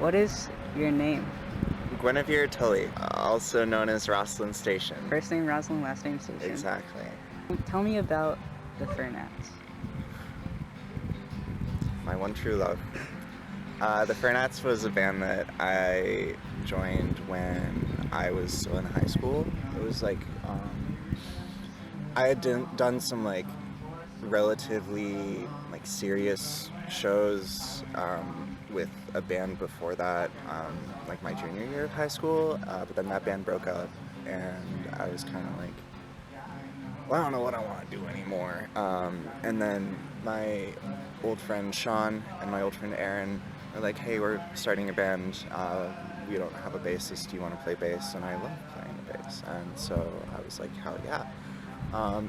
What is your name? Guinevere Tully, also known as Rosslyn Station. First name Rosslyn, last name Station. Exactly. Tell me about the Fernats. My one true love. The Fernats was a band that I joined when I was still in high school. It was like, I had done some like relatively like serious shows with a band before that, like my junior year of high school, but then that band broke up and I was kind of like, well, I don't know what I want to do anymore. And then my old friend Sean and my old friend Aaron were like, hey, we're starting a band. We don't have a bassist. Do you want to play bass? And I love playing the bass. And so I was like, hell yeah.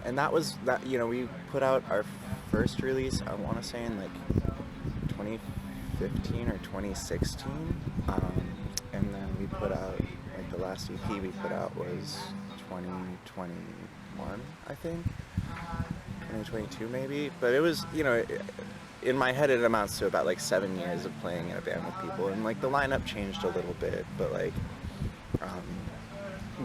And that was that, we put out our first release, I want to say in like 2015 or 2016. And then we put out, like the last EP we put out was 2021, I think. 2022 maybe. But it was, in my head it amounts to about like 7 years of playing in a band with people. And like the lineup changed a little bit, but like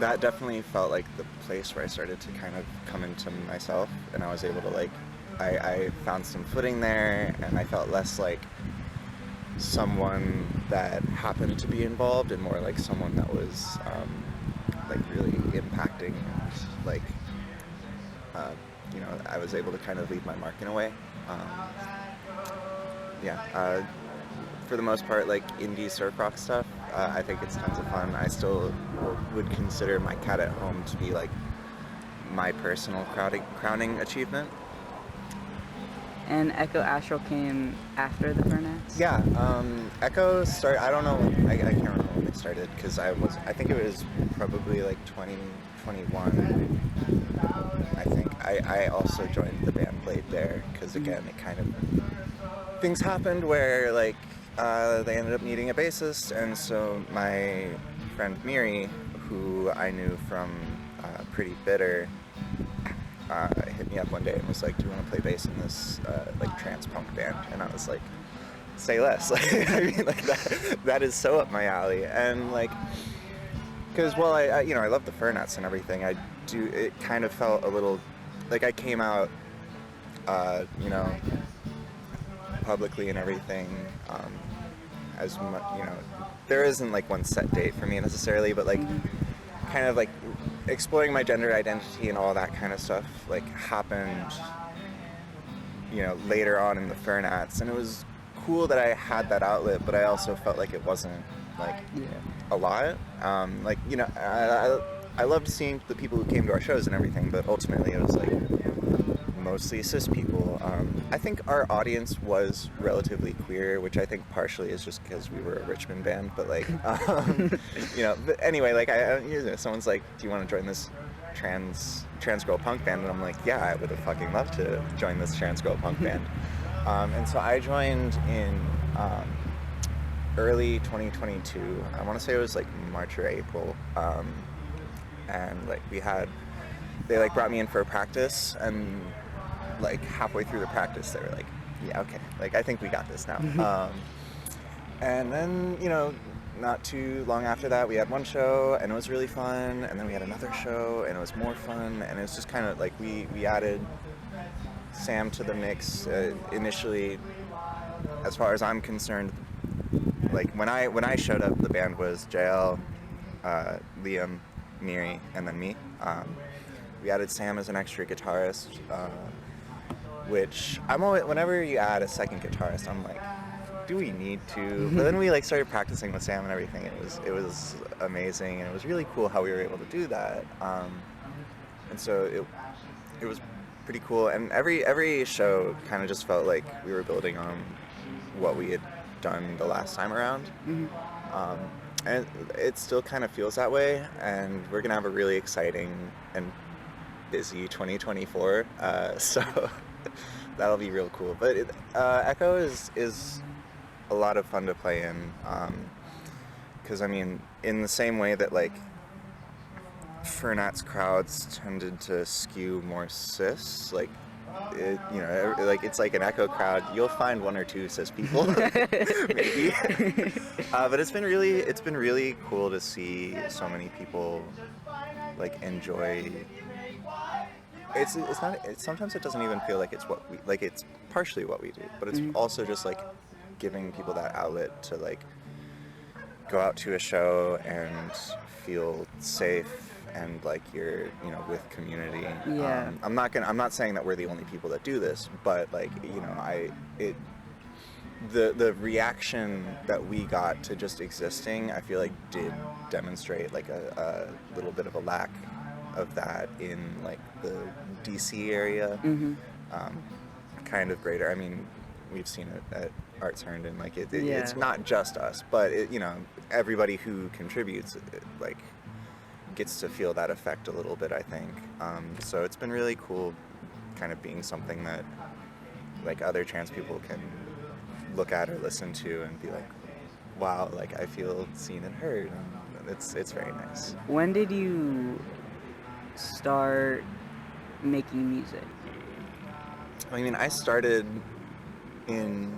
that definitely felt like the place where I started to kind of come into myself, and I was able to like, I found some footing there, and I felt less like someone that happened to be involved and more like someone that was like really impacting and like, I was able to kind of leave my mark in a way. For the most part, like indie surf rock stuff, I think it's tons of fun. I still would consider My Cat at Home to be like my personal crowning achievement. And Echo Astral came after the Fernats? Yeah, Echo started, I don't know, I can't remember when they started, because I think it was probably like 2021, I think. I also joined the band Blade there, because again, it kind of, things happened where like, they ended up needing a bassist, and so my friend Miri, who I knew from Pretty Bitter, hit me up one day and was like, do you want to play bass in this like trance punk band? And I was like, say less. Like, I mean, like that is so up my alley. And like, because while I love the Fernats and everything, it kind of felt a little like I came out publicly and everything, as much, there isn't like one set date for me necessarily, but like kind of like exploring my gender identity and all that kind of stuff like happened, later on in the Fernats, and it was cool that I had that outlet, but I also felt like it wasn't like a lot. I loved seeing the people who came to our shows and everything, but ultimately it was like mostly cis people. I think our audience was relatively queer, which I think partially is just because we were a Richmond band, but like, but anyway, like someone's like, do you want to join this trans girl punk band? And I'm like, yeah, I would have fucking loved to join this trans girl punk band. And so I joined in early 2022. I want to say it was like March or April. And like they like brought me in for a practice, and like halfway through the practice they were like, yeah, okay, like I think we got this now. And then not too long after that we had one show and it was really fun, and then we had another show and it was more fun, and it was just kind of like we added Sam to the mix. Initially, as far as I'm concerned, like when I showed up, the band was JL, Liam, Miri, and then me. We added Sam as an extra guitarist, which I'm always, whenever you add a second guitarist, I'm like, do we need to? But then we like started practicing with Sam and everything. It was amazing, and it was really cool how we were able to do that. And so it was pretty cool. And every show kind of just felt like we were building on what we had done the last time around. And it still kind of feels that way, and we're gonna have a really exciting and busy 2024, so that'll be real cool. But Echo is a lot of fun to play in, because I mean, in the same way that like Fernats crowds tended to skew more cis, like like it's like an echo crowd. You'll find one or two cis people, maybe. But it's been really cool to see so many people like enjoy. It's not. Sometimes it doesn't even feel like it's what we like. It's partially what we do, but it's also just like giving people that outlet to like go out to a show and feel safe and like you're with community. Yeah. I'm not saying that we're the only people that do this, but like the reaction that we got to just existing, I feel like did demonstrate like a little bit of a lack of that in like the DC area. Kind of greater. I mean, we've seen it at Arts Herndon. Like it's not just us, but everybody who contributes like gets to feel that effect a little bit, I think. So it's been really cool kind of being something that like other trans people can look at or listen to and be like, wow, like I feel seen and heard, and it's very nice. When did you start making music? I mean, I started in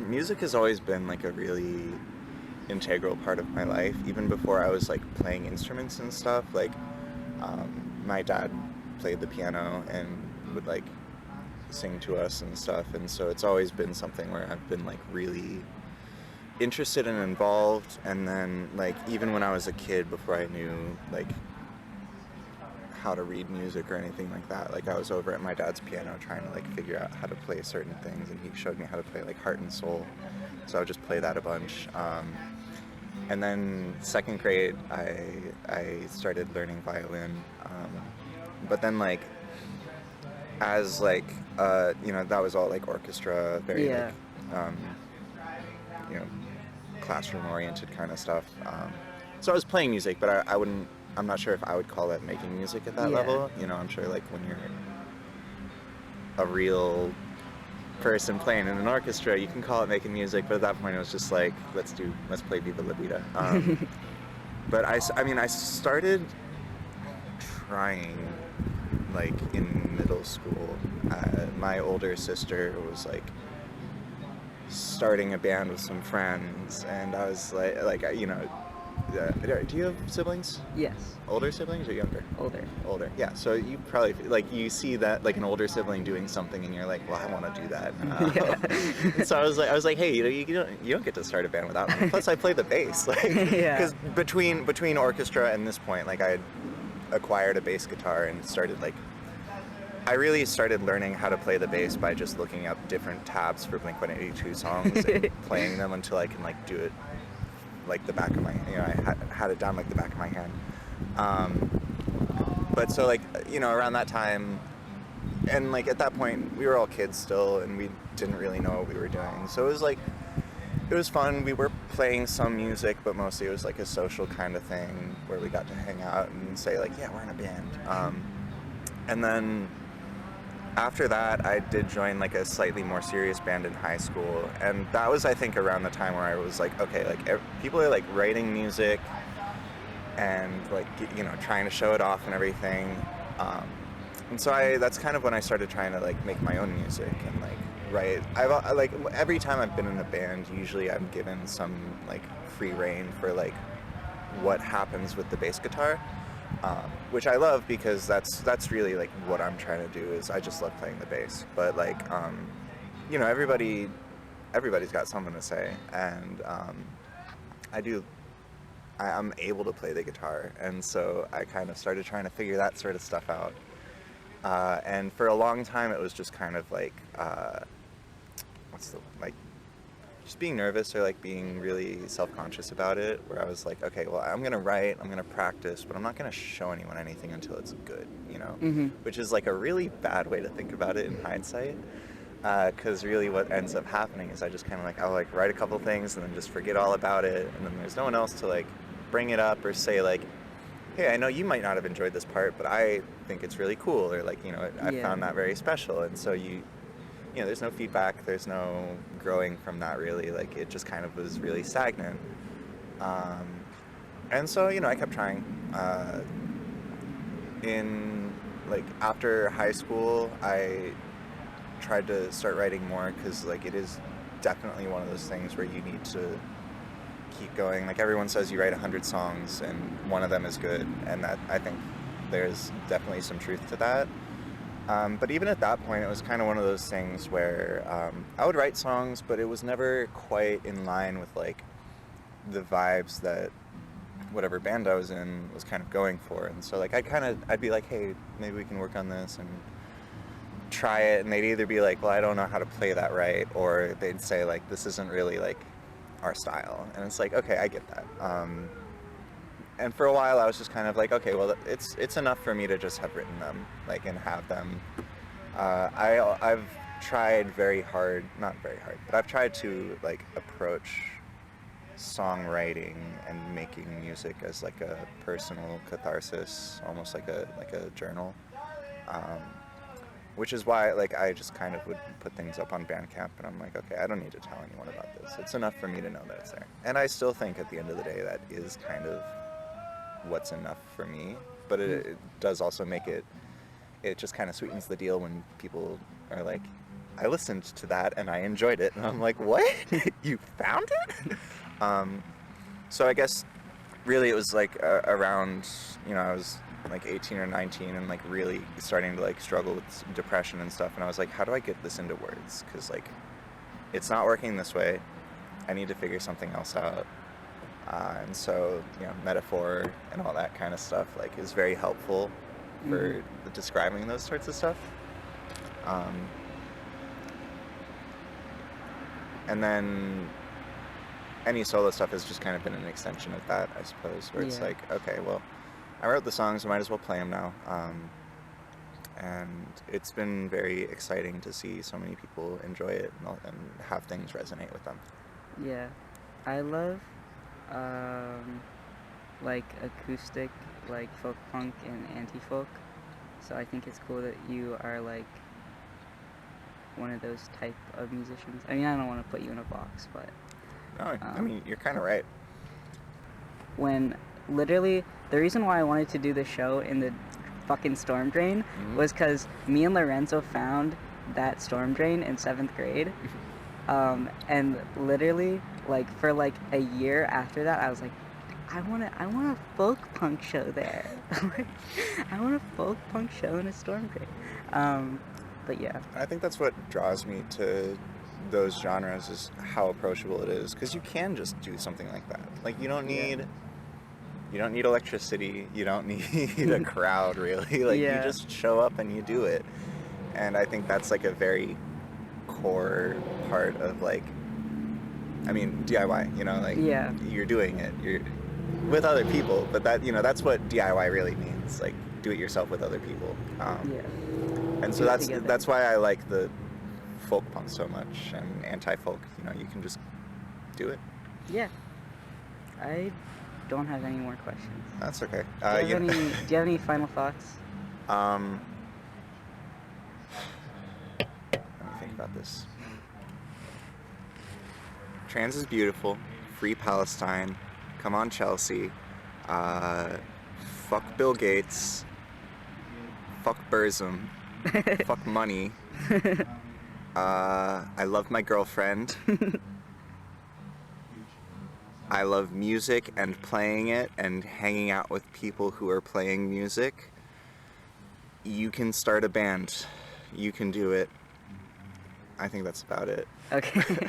music has always been like a really integral part of my life, even before I was like playing instruments and stuff. Like my dad played the piano and would like sing to us and stuff, and so it's always been something where I've been like really interested and involved. And then like even when I was a kid, before I knew like how to read music or anything like that, like I was over at my dad's piano trying to like figure out how to play certain things, and he showed me how to play like Heart and Soul, so I would just play that a bunch. And then second grade I started learning violin, but then like as like that was all like orchestra, very like classroom oriented kind of stuff. So I was playing music, but I'm not sure if I would call it making music at that level. I'm sure like when you're a real person playing in an orchestra, you can call it making music, but at that point it was just like, let's play Viva La Vida. But I started trying like in middle school. My older sister was like starting a band with some friends, and I was like do you have siblings? Yes. Older siblings or younger? Older. Yeah, so you probably like you see that like an older sibling doing something and you're like, well, I want to do that. And so I was like, hey, you don't get to start a band without me. Plus I play the bass, like because between orchestra and this point, like I had acquired a bass guitar and started like I really started learning how to play the bass by just looking up different tabs for Blink-182 songs and playing them until I can like do it like the back of my, I had it down like the back of my hand. But so like, around that time, and like at that point we were all kids still and we didn't really know what we were doing. So it was like, it was fun. We were playing some music, but mostly it was like a social kind of thing where we got to hang out and say like, yeah, we're in a band. And then after that, I did join like a slightly more serious band in high school, and that was, I think, around the time where I was like, okay, like people are like writing music and like trying to show it off and everything, and so that's kind of when I started trying to like make my own music and like write. I like every time I've been in a band, usually I'm given some like free rein for like what happens with the bass guitar. Which I love because that's really like what I'm trying to do is I just love playing the bass. But like, everybody's got something to say, and I'm able to play the guitar, and so I kind of started trying to figure that sort of stuff out. And for a long time, it was just kind of like, just being nervous or like being really self-conscious about it, where I was like, okay, well, I'm gonna write, I'm gonna practice, but I'm not gonna show anyone anything until it's good, which is like a really bad way to think about it in hindsight, because really what ends up happening is I just kind of like, I'll like write a couple things and then just forget all about it, and then there's no one else to like bring it up or say like, hey, I know you might not have enjoyed this part, but I think it's really cool, or like, I found that very special. And so there's no feedback, there's no growing from that really, like it just kind of was really stagnant. And so, I kept trying. In like after high school, I tried to start writing more because like it is definitely one of those things where you need to keep going. Like everyone says you write 100 songs and one of them is good, and that I think there's definitely some truth to that. But even at that point, it was kind of one of those things where I would write songs, but it was never quite in line with like the vibes that whatever band I was in was kind of going for. And so like I'd be like, hey, maybe we can work on this and try it, and they'd either be like, well, I don't know how to play that right, or they'd say like, this isn't really like our style. And it's like, okay, I get that. And for a while I was just kind of like, okay, well, it's enough for me to just have written them, like, and have them. I've tried very hard, not very hard, but I've tried to like approach songwriting and making music as like a personal catharsis, almost like a journal. Which is why like I just kind of would put things up on Bandcamp, and I'm like, okay, I don't need to tell anyone about this. It's enough for me to know that it's there. And I still think at the end of the day that is kind of what's enough for me, but it does also make it just kind of sweetens the deal when people are like, I listened to that and I enjoyed it, and I'm like, what? You found it? So I guess really it was like around, I was like 18 or 19 and like really starting to like struggle with depression and stuff, and I was like, how do I get this into words? Because like it's not working this way. I need to figure something else out. And so, metaphor and all that kind of stuff like is very helpful for describing those sorts of stuff. And then any solo stuff has just kind of been an extension of that, I suppose, where it's like, okay, well, I wrote the songs, I might as well play them now. And it's been very exciting to see so many people enjoy it and have things resonate with them. Yeah, I love like acoustic, like folk punk and anti-folk. So I think it's cool that you are like one of those type of musicians. I mean, I don't want to put you in a box, but no, I mean, you're kind of right. When literally the reason why I wanted to do the show in the fucking storm drain was because me and Lorenzo found that storm drain in 7th grade. And literally, like, for like a year after that, I was like, I want a folk punk show there. I want a folk punk show in a storm drain. But yeah. I think that's what draws me to those genres, is how approachable it is, because you can just do something like that. Like, you don't need electricity, you don't need a crowd, really. Like, you just show up and you do it. And I think that's like a very core part of like, I mean, DIY, like you're doing it, you're with other people, but that, that's what DIY really means, like do it yourself with other people. And so that's why I like the folk punk so much and anti-folk. You can just do it. Yeah. I don't have any more questions. That's okay. Do you have any final thoughts? Let me think about this. Trans is beautiful. Free Palestine. Come on, Chelsea. Fuck Bill Gates. Fuck Burzum. Fuck money. I love my girlfriend. I love music and playing it and hanging out with people who are playing music. You can start a band. You can do it. I think that's about it. Okay.